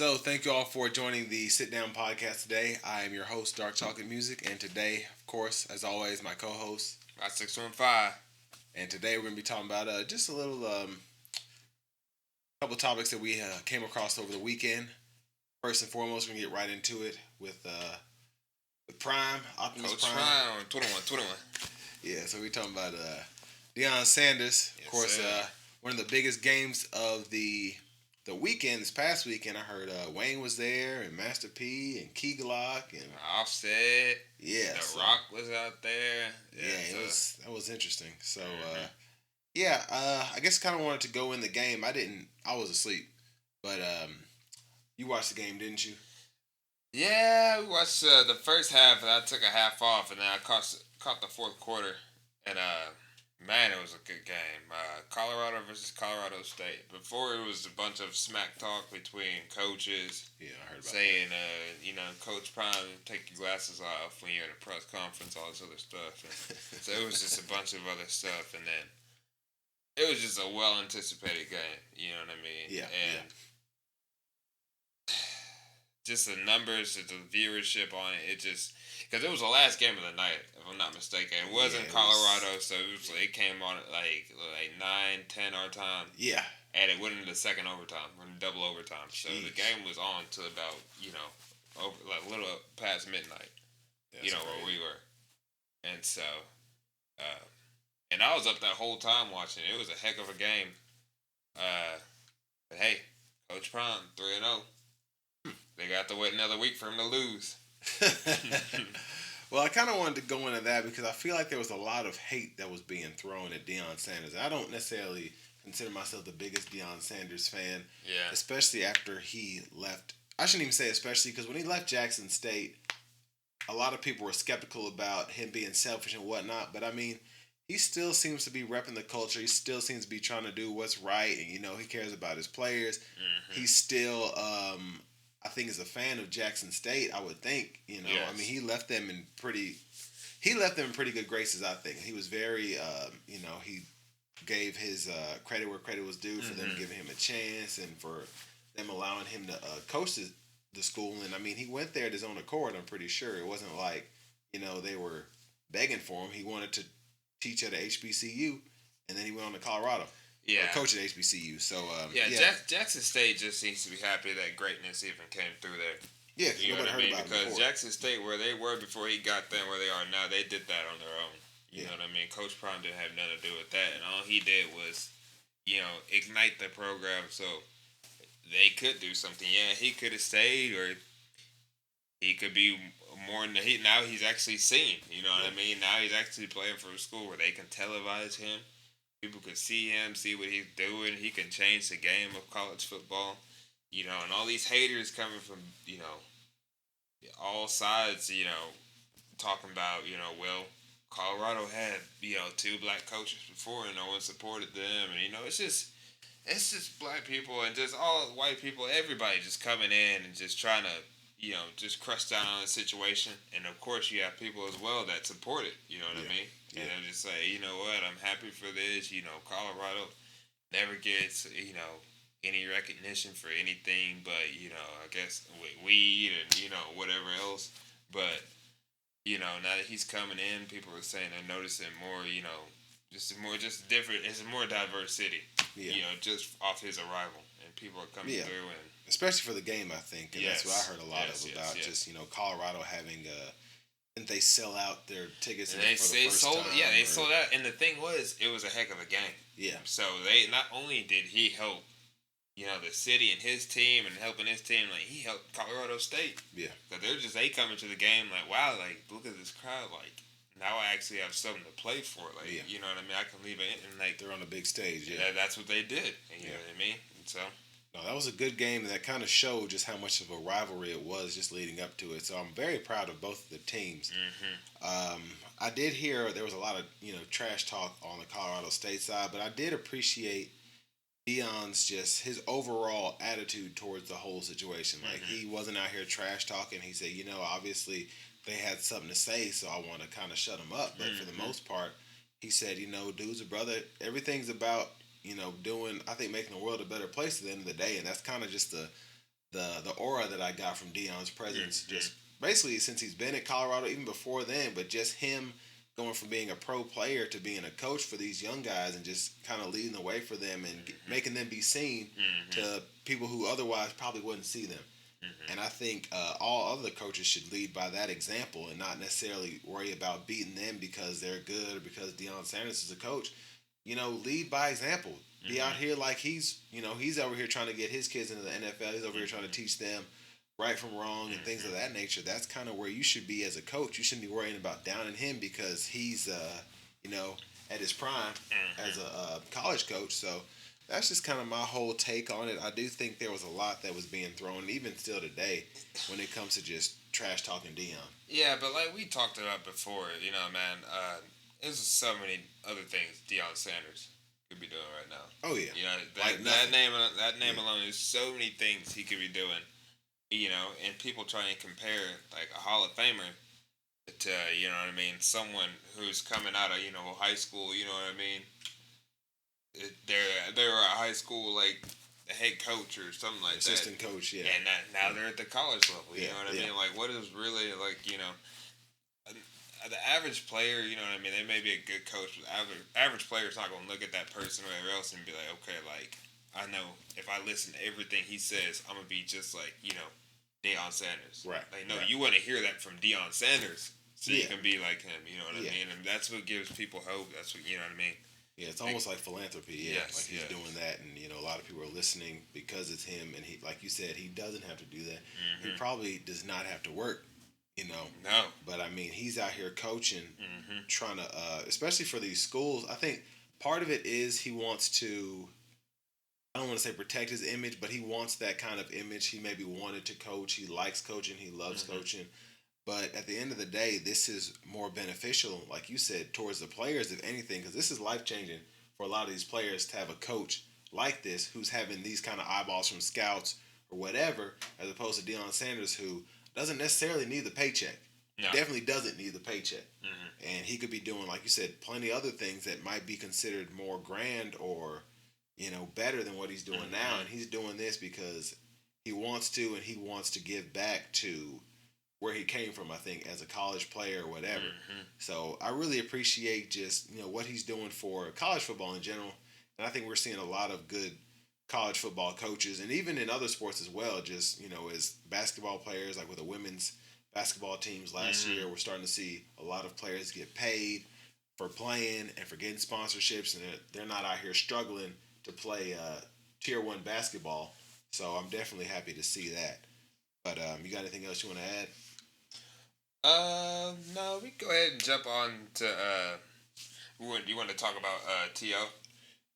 So, thank you all for joining the Sitdown podcast today. I am your host, Dark Chocolate Music, and today, of course, as always, my co-host, Got 615. and today we're going to be talking about just a little couple topics that we came across over the weekend. First and foremost, we're going to get right into it with Prime, Optimus Coach Prime. Prime, 21. Yeah, so we're talking about Deion Sanders. Yes, Of course, sir. one of the biggest games of the weekend, this past weekend. I heard Wayne was there, and Master P, and Key Glock, and Offset. yeah, The so, Rock was out there. yeah, that was interesting. So, I guess kind of wanted to go in the game. I was asleep, but you watched the game, didn't you? Yeah, we watched the first half, and I took a half off, and then I caught the fourth quarter. And, man, it was a good game. Colorado versus Colorado State. Before, it was a bunch of smack talk between coaches. Yeah, I heard about Saying, Coach Prime, take your glasses off when you're in a press conference, all this other stuff. And so it was just a bunch of other stuff, and then it was just a well anticipated game. You know what I mean? Yeah. And just the numbers, the viewership on it, because it was the last game of the night, if I'm not mistaken. It was in Colorado, so it came on at like 9-10 our time. Yeah. And it went into the second overtime, double overtime. So the game was on to about, over like a little past midnight. That's where we were. And so, and I was up that whole time watching. It was a heck of a game. But hey, Coach Prime, 3-0. They got to wait another week for him to lose. Well, I kind of wanted to go into that because I feel like there was a lot of hate that was being thrown at Deion Sanders. I don't necessarily consider myself the biggest Deion Sanders fan. Yeah. Especially after he left. I shouldn't even say especially because when he left Jackson State, a lot of people were skeptical about him being selfish and whatnot. But I mean, he still seems to be repping the culture. He still seems to be trying to do what's right. And, he cares about his players. Mm-hmm. He's still, I think, is a fan of Jackson State, I would think. Yes. I mean, he left them in pretty good graces, I think. He was very, he gave his credit where credit was due for them giving him a chance and for them allowing him to coach the school. And I mean, he went there at his own accord, I'm pretty sure. It wasn't like, they were begging for him. He wanted to teach at a HBCU, and then he went on to Colorado. Yeah. Or coach at HBCU. So, Jackson State just seems to be happy that greatness even came through there. Yeah, you know what I mean? Because before. Jackson State, where they were before he got there and where they are now, they did that on their own. You know what I mean? Coach Prime didn't have nothing to do with that, and all he did was, ignite the program so they could do something. Yeah, he could have stayed, or he could be more. Now he's actually seen. You know what I mean? Now he's actually playing for a school where they can televise him. People can see him, see what he's doing. He can change the game of college football. And all these haters coming from, all sides, talking about, well, Colorado had, two black coaches before and no one supported them. And, it's just black people and just all white people, everybody just coming in and just trying to, just crush down on the situation. And, of course, you have people as well that support it, you know what I mean? Yeah. And they'll just say, you know what, I'm happy for this. Colorado never gets, any recognition for anything but, I guess weed and, whatever else. But, now that he's coming in, people are saying they're noticing more, just different. It's a more diverse city, just off his arrival. And people are coming through. And especially for the game, I think. And that's what I heard a lot about. Yes. Just, Colorado having didn't they sell out their tickets for the first sold, time? Yeah, they sold out. And the thing was, it was a heck of a game. Yeah. So they not only did he help, the city and his team and helping his team, like he helped Colorado State. Yeah. Because they coming to the game like, wow, like look at this crowd, like now I actually have something to play for, like you know what I mean. I can leave it and like they're on a big stage. Yeah. That's what they did. And, you know what I mean. And so. No, that was a good game, and that kind of showed just how much of a rivalry it was just leading up to it. So I'm very proud of both of the teams. Mm-hmm. I did hear there was a lot of trash talk on the Colorado State side, but I did appreciate Deion's just his overall attitude towards the whole situation. Like he wasn't out here trash talking. He said, obviously they had something to say, so I want to kind of shut them up. But for the most part, he said, dude's a brother. Everything's about doing, I think, making the world a better place at the end of the day. And that's kind of just the the aura that I got from Deion's presence, Mm-hmm. just basically since he's been at Colorado, even before then, but just him going from being a pro player to being a coach for these young guys and just kind of leading the way for them and making them be seen to people who otherwise probably wouldn't see them. And I think all other coaches should lead by that example and not necessarily worry about beating them because they're good or because Deion Sanders is a coach. Lead by example. Be out here like he's over here trying to get his kids into the NFL. He's over here trying to teach them right from wrong and things of that nature. That's kind of where you should be as a coach. You shouldn't be worrying about downing him because he's, at his prime as a college coach. So that's just kind of my whole take on it. I do think there was a lot that was being thrown, even still today, when it comes to just trash talking Deion. Yeah, but like we talked about before, man, there's so many other things Deion Sanders could be doing right now. Oh yeah, that name alone, there's so many things he could be doing. And people try and compare like a Hall of Famer to someone who's coming out of high school. You know what I mean? They were at high school like the head coach or something like assistant that. coach, yeah. And now they're at the college level. You know what I mean? Yeah. Like what is really like the average player, they may be a good coach, but average player is not going to look at that person or whatever else and be like, okay, like, I know if I listen to everything he says, I'm going to be just like, Deion Sanders. Right. Like, no, right. You want to hear that from Deion Sanders so you can be like him, you know what I mean? And that's what gives people hope. That's what, you know what I mean? Yeah, it's almost like philanthropy. Yeah, yes, like he's doing that, and a lot of people are listening because it's him. And he, like you said, he doesn't have to do that. He probably does not have to work. No. But I mean, he's out here coaching, trying to, especially for these schools. I think part of it is he wants to. I don't want to say protect his image, but he wants that kind of image. He maybe wanted to coach. He likes coaching. He loves coaching. But at the end of the day, this is more beneficial, like you said, towards the players, if anything, because this is life-changing for a lot of these players to have a coach like this who's having these kind of eyeballs from scouts or whatever, as opposed to Deion Sanders, who doesn't necessarily need the paycheck. No. Definitely doesn't need the paycheck. And he could be doing, like you said, plenty other things that might be considered more grand or, better than what he's doing now. And he's doing this because he wants to, and he wants to give back to where he came from, I think, as a college player or whatever. So I really appreciate just, what he's doing for college football in general. And I think we're seeing a lot of good college football coaches, and even in other sports as well, just, as basketball players, like with the women's basketball teams last year, we're starting to see a lot of players get paid for playing and for getting sponsorships, and they're not out here struggling to play Tier 1 basketball. So I'm definitely happy to see that. But you got anything else you want to add? No, we can go ahead and jump on to, you want to talk about T.O.?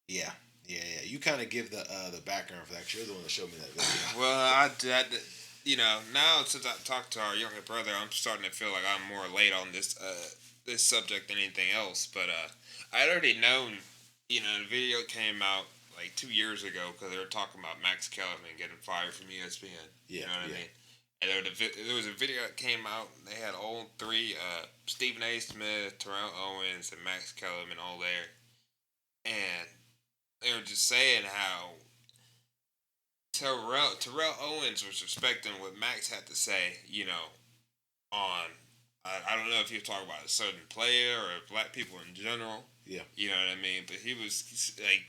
Yeah. You kind of give the background for that. You're the one that showed me that video. Well, now since I talked to our younger brother, I'm starting to feel like I'm more late on this subject than anything else. But I'd already known, the video came out like 2 years ago because they were talking about Max Kellerman getting fired from ESPN. Yeah, you know what I mean? And there was a video that came out. They had all three, Stephen A. Smith, Terrell Owens, and Max Kellerman all there. And they were just saying how Terrell Owens was respecting what Max had to say, on, I don't know if he was talking about a certain player or black people in general. Yeah. You know what I mean? But he was, like,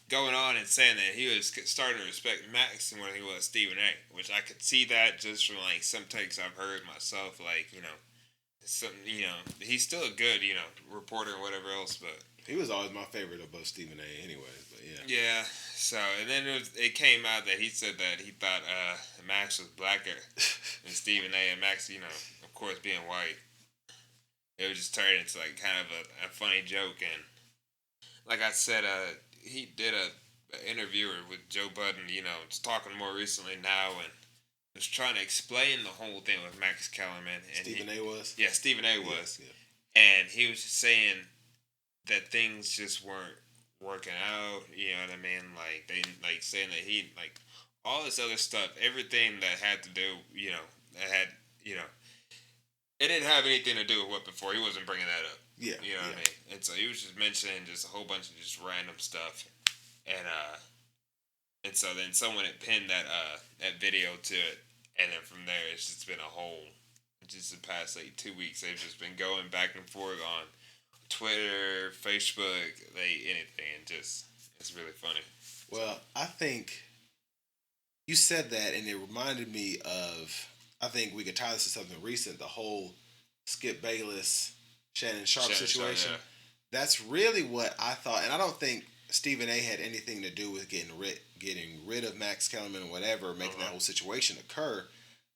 going on and saying that he was starting to respect Max more than he was Stephen A., which I could see that just from, like, some takes I've heard myself, like, he's still a good, reporter or whatever else, but... He was always my favorite above Stephen A. anyways, but yeah. Yeah, so, and then it came out that he said that he thought Max was blacker than Stephen A. and Max, of course, being white. It was just turned into, like, kind of a funny joke, and like I said, he did an interview with Joe Budden, was talking more recently now, and was trying to explain the whole thing with Max Kellerman. And Stephen A. was? Yeah, Stephen A. was. Yeah. And he was just saying that things just weren't working out, you know what I mean? Like, they, like, saying that he, like, all this other stuff, everything that had to do, that had, it didn't have anything to do with what before. He wasn't bringing that up. Yeah. You know what I mean? And so he was just mentioning just a whole bunch of just random stuff. And And so then someone had pinned that video to it, and then from there it's just been a whole. Just the past like 2 weeks, they've just been going back and forth on Twitter, Facebook, anything, and just it's really funny. Well, I think you said that, and it reminded me of. I think we could tie this to something recent. The whole Skip Bayless, Shannon Sharp situation. Sharp, That's really what I thought, and I don't think Stephen A. had anything to do with getting rid of Max Kellerman or whatever, making that whole situation occur.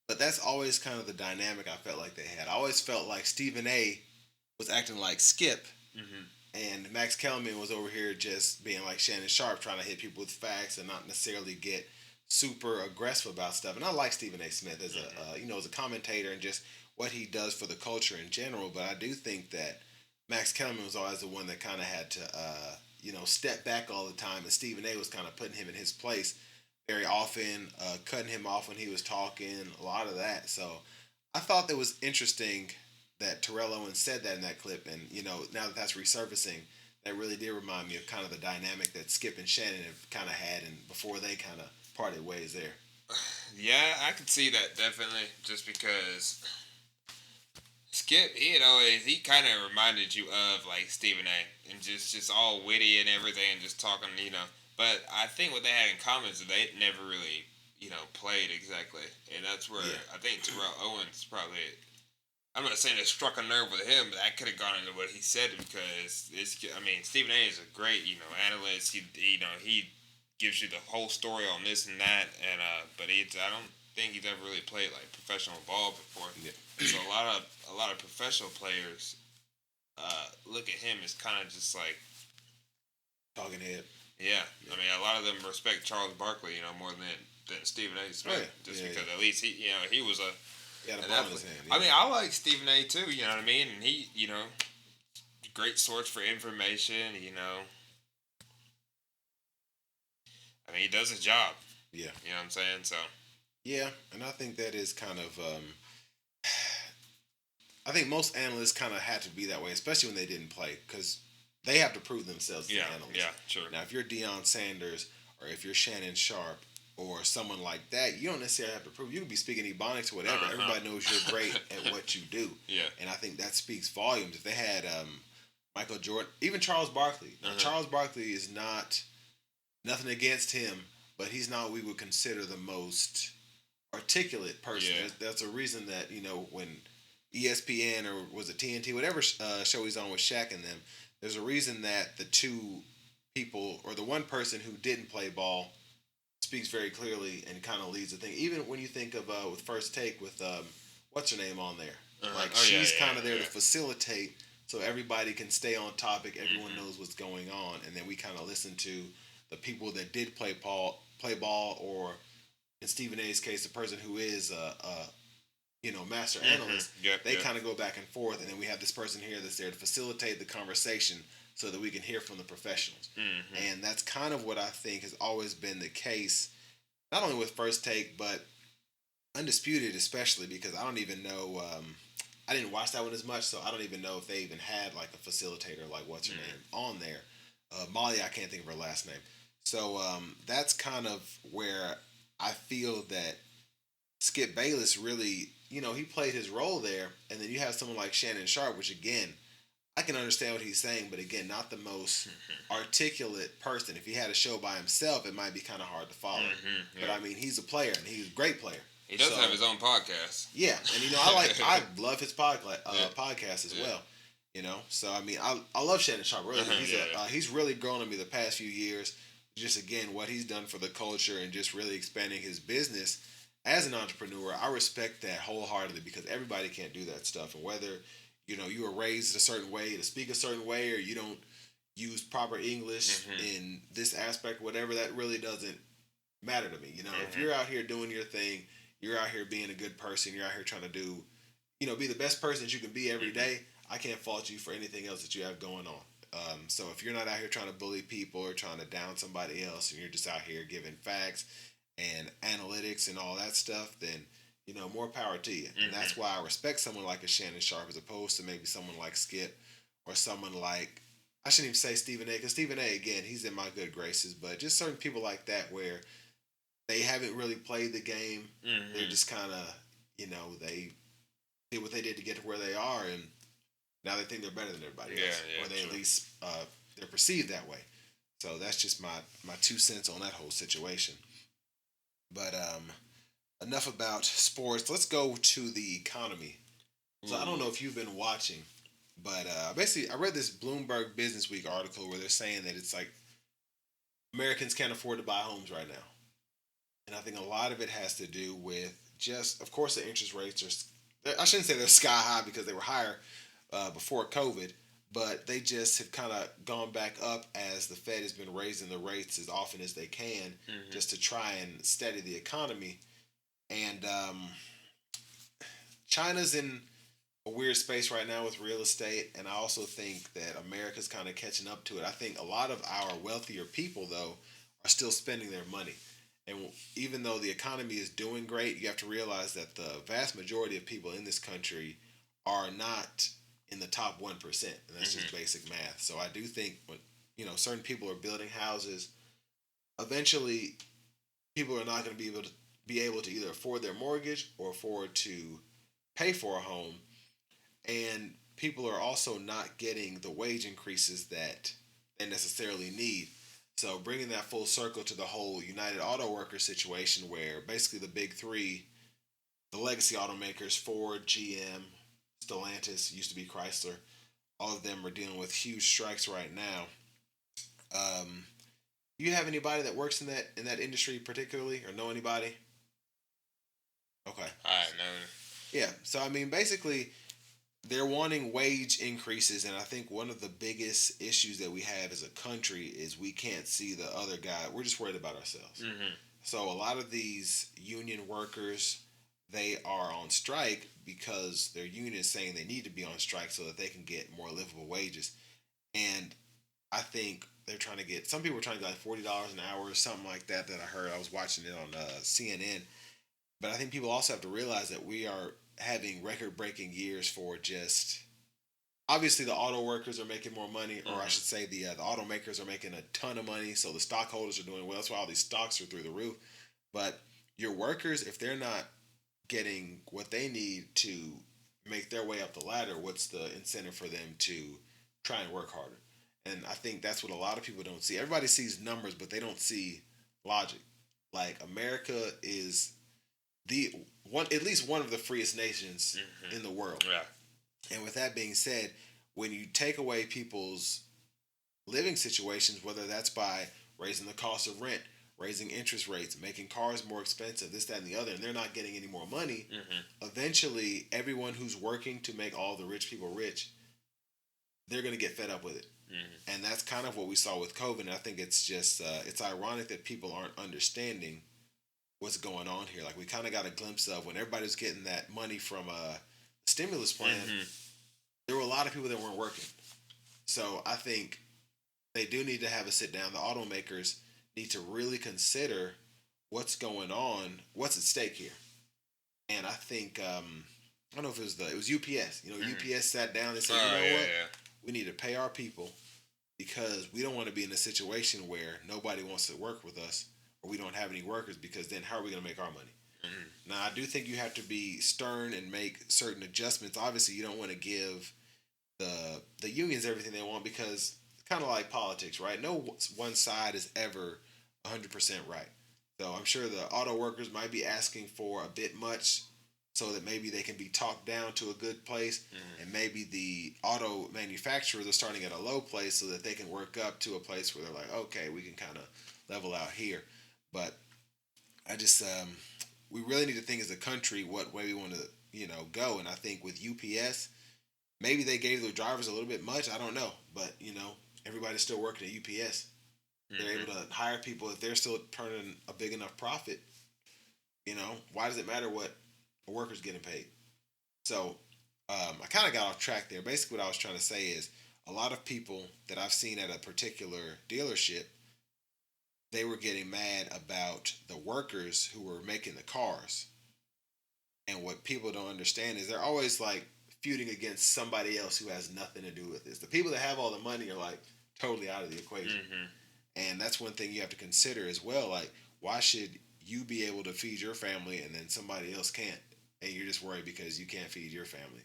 But that's always kind of the dynamic I felt like they had. I always felt like Stephen A. was acting like Skip, and Max Kellerman was over here just being like Shannon Sharp, trying to hit people with facts and not necessarily get super aggressive about stuff. And I like Stephen A. Smith as as a commentator and just what he does for the culture in general. But I do think that Max Kellerman was always the one that kind of had to step back all the time, and Stephen A. was kind of putting him in his place very often, cutting him off when he was talking, a lot of that. So I thought that was interesting that Terrell Owens said that in that clip, and now that that's resurfacing, that really did remind me of kind of the dynamic that Skip and Shannon have kind of had, and before they kind of parted ways there. Yeah, I could see that definitely, just because Skip, he kind of reminded you of like Stephen A. and just all witty and everything and just talking, But I think what they had in common is that they never really, played exactly, and that's where I think Terrell Owens probably. I'm not saying it struck a nerve with him, but that could have gone into what he said because Stephen A. is a great, analyst. He gives you the whole story on this and that, and but I don't think he's ever really played like professional ball before. Yeah. So a lot of professional players look at him as kind of just like talking head. Yeah, a lot of them respect Charles Barkley, more than Stephen A. Smith, because at least he was a. Yeah, the ball in his hand. Yeah. I like Stephen A. too. You know what I mean, and he, great source for information. He does his job. Yeah. You know what I'm saying? So. Yeah, and I think that is kind of. I think most analysts kind of had to be that way, especially when they didn't play, because they have to prove themselves as analysts. Yeah, sure. Now, if you're Deion Sanders or if you're Shannon Sharp or someone like that, you don't necessarily have to prove. You can be speaking Ebonics or whatever. Everybody knows you're great at what you do. Yeah. And I think that speaks volumes. If they had Michael Jordan, even Charles Barkley. Charles Barkley is not, nothing against him, but he's not what we would consider the most articulate person. Yeah. That's a reason that, when ESPN or was it TNT, whatever show he's on with Shaq and them, there's a reason that the two people or the one person who didn't play ball speaks very clearly and kind of leads the thing. Even when you think of with First Take with what's her name on there, she's kind of there to facilitate so everybody can stay on topic. Everyone knows what's going on, and then we kind of listen to the people that did play ball, or in Stephen A's case, the person who is master analyst. They kind of go back and forth, and then we have this person here that's there to facilitate the conversation so that we can hear from the professionals. And that's kind of what I think has always been the case, not only with First Take, but Undisputed especially, because I don't even know, I didn't watch that one as much, so I don't even know if they even had like a facilitator, like what's her name, on there. Molly, I can't think of her last name. So that's kind of where I feel that Skip Bayless really, he played his role there, and then you have someone like Shannon Sharp, which again, I can understand what he's saying, but again, not the most articulate person. If he had a show by himself, it might be kind of hard to follow. But he's a player, and he's a great player. He does have his own podcast. Yeah, and I love his podcast as well. So I love Shannon Sharp. Really, he's really grown on me the past few years. Just again, what he's done for the culture and just really expanding his business as an entrepreneur. I respect that wholeheartedly because everybody can't do that stuff, and whether you were raised a certain way to speak a certain way, or you don't use proper English in this aspect, whatever, that really doesn't matter to me. If you're out here doing your thing, you're out here being a good person, you're out here trying to do, be the best person that you can be every day, I can't fault you for anything else that you have going on. So if you're not out here trying to bully people or trying to down somebody else, and you're just out here giving facts and analytics and all that stuff, then more power to you. And that's why I respect someone like a Shannon Sharp as opposed to maybe someone like Skip or someone like, I shouldn't even say Stephen A. because Stephen A. again, he's in my good graces, but just certain people like that where they haven't really played the game. Mm-hmm. They're just kind of, they did what they did to get to where they are, and now they think they're better than everybody else, or they at least they're perceived that way. So that's just my 2 cents on that whole situation. But enough about sports. Let's go to the economy. So I don't know if you've been watching, but basically I read this Bloomberg Business Week article where they're saying that it's like Americans can't afford to buy homes right now, and I think a lot of it has to do with just, of course, the interest rates are. I shouldn't say they're sky high because they were higher before COVID, but they just have kind of gone back up as the Fed has been raising the rates as often as they can, just to try and steady the economy. And China's in a weird space right now with real estate, and I also think that America's kind of catching up to it. I think a lot of our wealthier people, though, are still spending their money. And even though the economy is doing great, you have to realize that the vast majority of people in this country are not in the top 1%. And that's just basic math. So I do think when, certain people are building houses, eventually people are not going to be able to either afford their mortgage or afford to pay for a home. And people are also not getting the wage increases that they necessarily need. So bringing that full circle to the whole United Auto Workers situation, where basically the big three, the legacy automakers, Ford, GM, Stellantis, used to be Chrysler, all of them are dealing with huge strikes right now. You have anybody that works in that industry particularly, or know anybody? Okay. I know. Yeah. So I mean, basically, they're wanting wage increases, and I think one of the biggest issues that we have as a country is we can't see the other guy. We're just worried about ourselves. So a lot of these union workers, they are on strike because their union is saying they need to be on strike so that they can get more livable wages. And I think some people are trying to get like $40 an hour or something like that I heard. I was watching it on CNN. But I think people also have to realize that we are having record-breaking years for just, obviously the auto workers are making more money, or I should say the automakers are making a ton of money, so the stockholders are doing well. That's why all these stocks are through the roof. But your workers, if they're not getting what they need to make their way up the ladder, what's the incentive for them to try and work harder? And I think that's what a lot of people don't see. Everybody sees numbers, but they don't see logic. Like, America is at least one of the freest nations in the world. Yeah. And with that being said, when you take away people's living situations, whether that's by raising the cost of rent, raising interest rates, making cars more expensive, this, that, and the other, and they're not getting any more money, eventually everyone who's working to make all the rich people rich, they're going to get fed up with it. And that's kind of what we saw with COVID. And I think it's just, it's ironic that people aren't understanding what's going on here. Like, we kind of got a glimpse of when everybody's getting that money from a stimulus plan, there were a lot of people that weren't working. So I think they do need to have a sit down. The automakers need to really consider what's going on, what's at stake here. And I think, I don't know if it was UPS. UPS sat down and said, we need to pay our people because we don't want to be in a situation where nobody wants to work with us, or we don't have any workers, because then how are we going to make our money? Now, I do think you have to be stern and make certain adjustments. Obviously, you don't want to give the unions everything they want, because it's kind of like politics, right? No one side is ever 100% right. So I'm sure the auto workers might be asking for a bit much so that maybe they can be talked down to a good place, and maybe the auto manufacturers are starting at a low place so that they can work up to a place where they're like, okay, we can kind of level out here. But I just, we really need to think as a country what way we want to, go. And I think with UPS, maybe they gave the drivers a little bit much. I don't know. But, everybody's still working at UPS. They're able to hire people if they're still turning a big enough profit. Why does it matter what a worker's getting paid? So I kind of got off track there. Basically, what I was trying to say is a lot of people that I've seen at a particular dealership, they were getting mad about the workers who were making the cars. And what people don't understand is they're always like feuding against somebody else who has nothing to do with this. The people that have all the money are like, totally out of the equation. Mm-hmm. And that's one thing you have to consider as well. Like, why should you be able to feed your family and then somebody else can't? And you're just worried because you can't feed your family.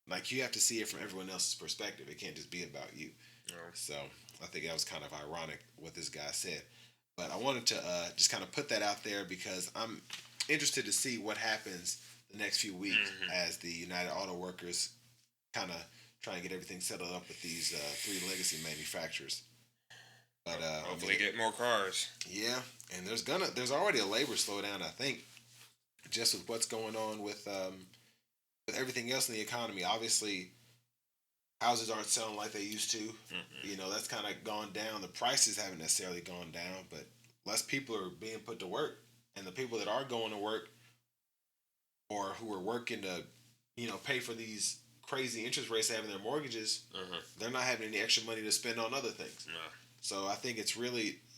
Like, you have to see it from everyone else's perspective. It can't just be about you. Yeah. So I think that was kind of ironic what this guy said. But I wanted to just kind of put that out there because I'm interested to see what happens the next few weeks as the United Auto Workers kind of try and get everything settled up with these three legacy manufacturers. But hopefully get more cars. Yeah, and there's already a labor slowdown, I think, just with what's going on with everything else in the economy. Obviously, houses aren't selling like they used to. You know, that's kind of gone down. The prices haven't necessarily gone down, but less people are being put to work, and the people that are going to work or who are working to, pay for these crazy interest rates they have in their mortgages, they're not having any extra money to spend on other things. So I think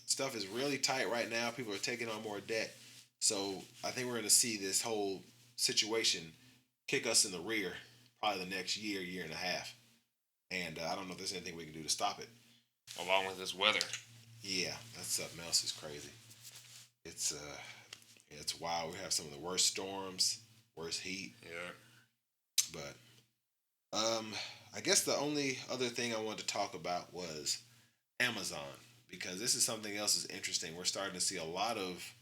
stuff is really tight right now. People are taking on more debt. So I think we're going to see this whole situation kick us in the rear probably the next year and a half. And I don't know if there's anything we can do to stop it. Along with this weather. Yeah, that's something else is crazy. It's wild. We have some of the worst storms, worst heat. Yeah. But I guess the only other thing I wanted to talk about was Amazon, because this is something else that's interesting. We're starting to see a lot of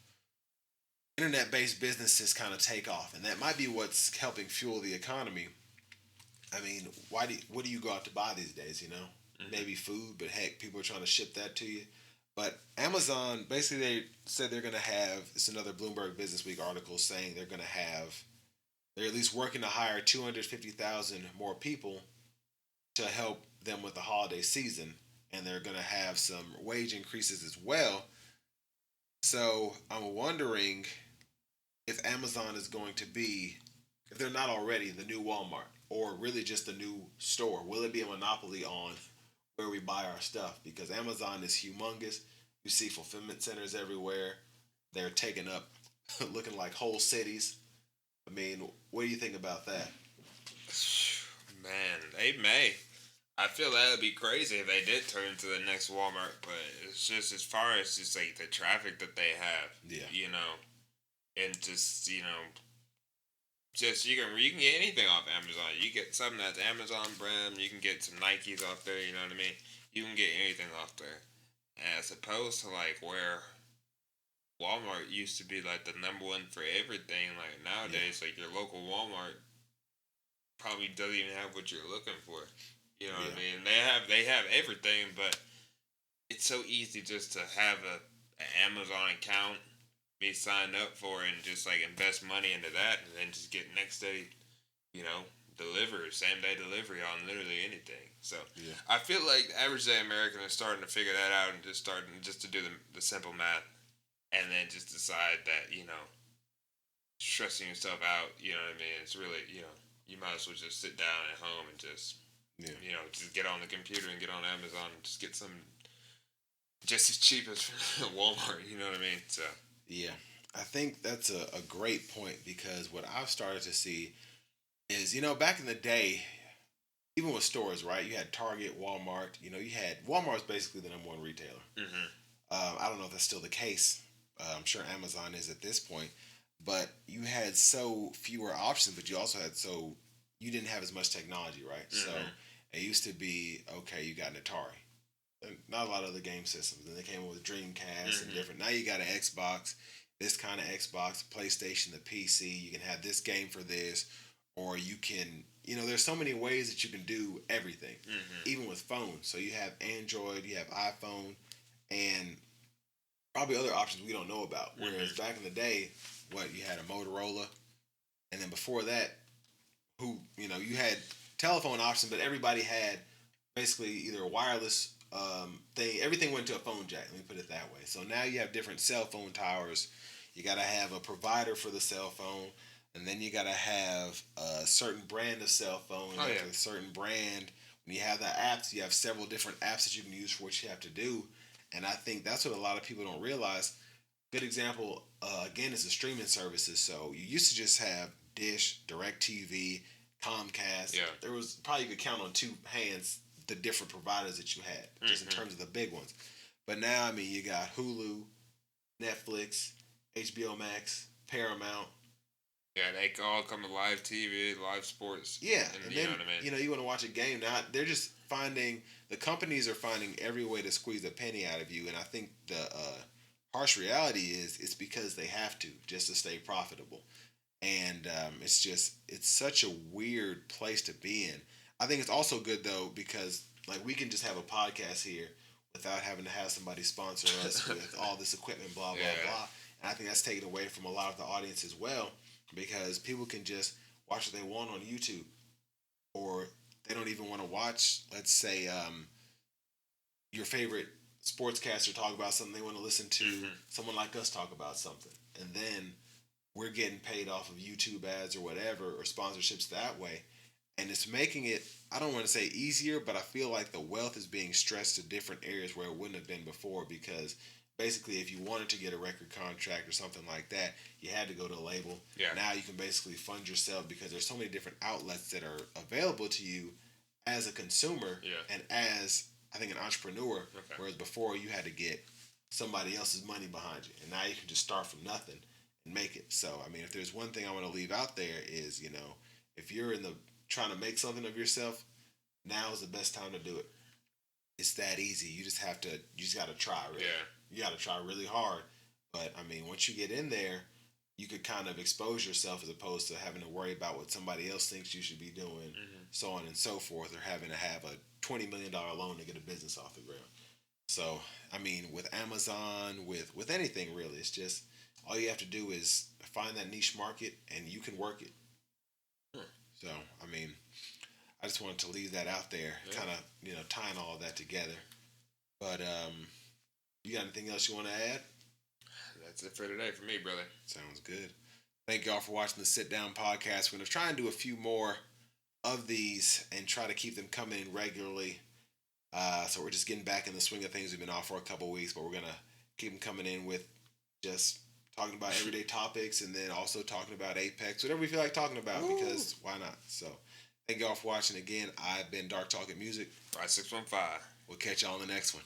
internet-based businesses kind of take off, and that might be what's helping fuel the economy. I mean, what do you go out to buy these days, Maybe food, but heck, people are trying to ship that to you. But Amazon, basically they said they're going to have, it's another Bloomberg Business Week article saying they're at least working to hire 250,000 more people to help them with the holiday season. And they're going to have some wage increases as well. So I'm wondering if Amazon is going to be, if they're not already, the new Walmart, or really just a new store. Will it be a monopoly on where we buy our stuff? Because Amazon is humongous. You see fulfillment centers everywhere. They're taking up, looking like whole cities. I mean, what do you think about that? Man, they may. I feel that would be crazy if they did turn into the next Walmart, but it's just as far as just like the traffic that they have, and just just you can get anything off Amazon. You get something that's Amazon brand. You can get some Nikes off there. You know what I mean? You can get anything off there, as opposed to like where Walmart used to be like the number one for everything. Like nowadays, like your local Walmart probably doesn't even have what you're looking for. You know what I mean? They have everything, but it's so easy just to have an Amazon account, be signed up for, and just like invest money into that, and then just get next day, same day delivery on literally anything. So I feel like the average day American is starting to figure that out and just starting just to do the simple math, and then just decide that stressing yourself out. You know what I mean? It's really you might as well just sit down at home and just. Just get on the computer and get on Amazon and just get some just as cheap as Walmart, you know what I mean? So yeah, I think that's a great point, because what I've started to see is, back in the day, even with stores, right? You had Target, Walmart, you had Walmart's basically the number one retailer. I don't know if that's still the case. I'm sure Amazon is at this point, but you had so fewer options, but you also had you didn't have as much technology, right? So it used to be, okay, you got an Atari. And not a lot of other game systems. And they came up with Dreamcast and different. Now you got an Xbox, this kind of Xbox, PlayStation, the PC. You can have this game for this. Or you can, there's so many ways that you can do everything. Even with phones. So you have Android, you have iPhone, and probably other options we don't know about. Whereas back in the day, you had a Motorola. And then before that, you had telephone options, but everybody had basically either a wireless thing. Everything went to a phone jack. Let me put it that way. So now you have different cell phone towers. You got to have a provider for the cell phone, and then you got to have a certain brand of cell phone. A certain brand. When you have the apps, you have several different apps that you can use for what you have to do. And I think that's what a lot of people don't realize. Good example, again, is the streaming services. So you used to just have Dish, DirecTV, Comcast. Yeah. There was probably you could count on two hands the different providers that you had, just in terms of the big ones. But now, I mean, you got Hulu, Netflix, HBO Max, Paramount. Yeah, they all come to live TV, live sports. Yeah, and you then know what I mean? you want to watch a game. Now they're just finding the companies are finding every way to squeeze a penny out of you, and I think the harsh reality is it's because they have to just to stay profitable, and it's such a weird place to be in. I think it's also good though because like we can just have a podcast here without having to have somebody sponsor us with all this equipment, blah blah blah. And I think that's taken away from a lot of the audience as well because people can just watch what they want on YouTube, or they don't even want to watch, let's say, your favorite sportscaster talk about something. They want to listen to someone like us talk about something, and then we're getting paid off of YouTube ads or whatever or sponsorships that way. And it's making it, I don't want to say easier, but I feel like the wealth is being stretched to different areas where it wouldn't have been before because basically if you wanted to get a record contract or something like that, you had to go to a label. Yeah. Now you can basically fund yourself because there's so many different outlets that are available to you as a consumer and as, I think, an entrepreneur, whereas before you had to get somebody else's money behind you. And now you can just start from nothing and make it. So, I mean, if there's one thing I want to leave out there is, if you're trying to make something of yourself, now is the best time to do it. It's that easy. You just got to try, really. Yeah. You got to try really hard. But, I mean, once you get in there, you could kind of expose yourself as opposed to having to worry about what somebody else thinks you should be doing, so on and so forth, or having to have a $20 million loan to get a business off the ground. So, I mean, with Amazon, with anything really, it's just all you have to do is find that niche market and you can work it. So, I mean, I just wanted to leave that out there, kind of, tying all of that together. But you got anything else you want to add? That's it for today for me, brother. Sounds good. Thank y'all for watching the Sit Down podcast. We're going to try and do a few more of these and try to keep them coming in regularly. So we're just getting back in the swing of things. We've been off for a couple weeks, but we're going to keep them coming in with just talking about everyday topics and then also talking about Apex, whatever we feel like talking about, because why not? So thank y'all for watching again. I've been Dark Talking Music. 5615. We'll catch y'all on the next one.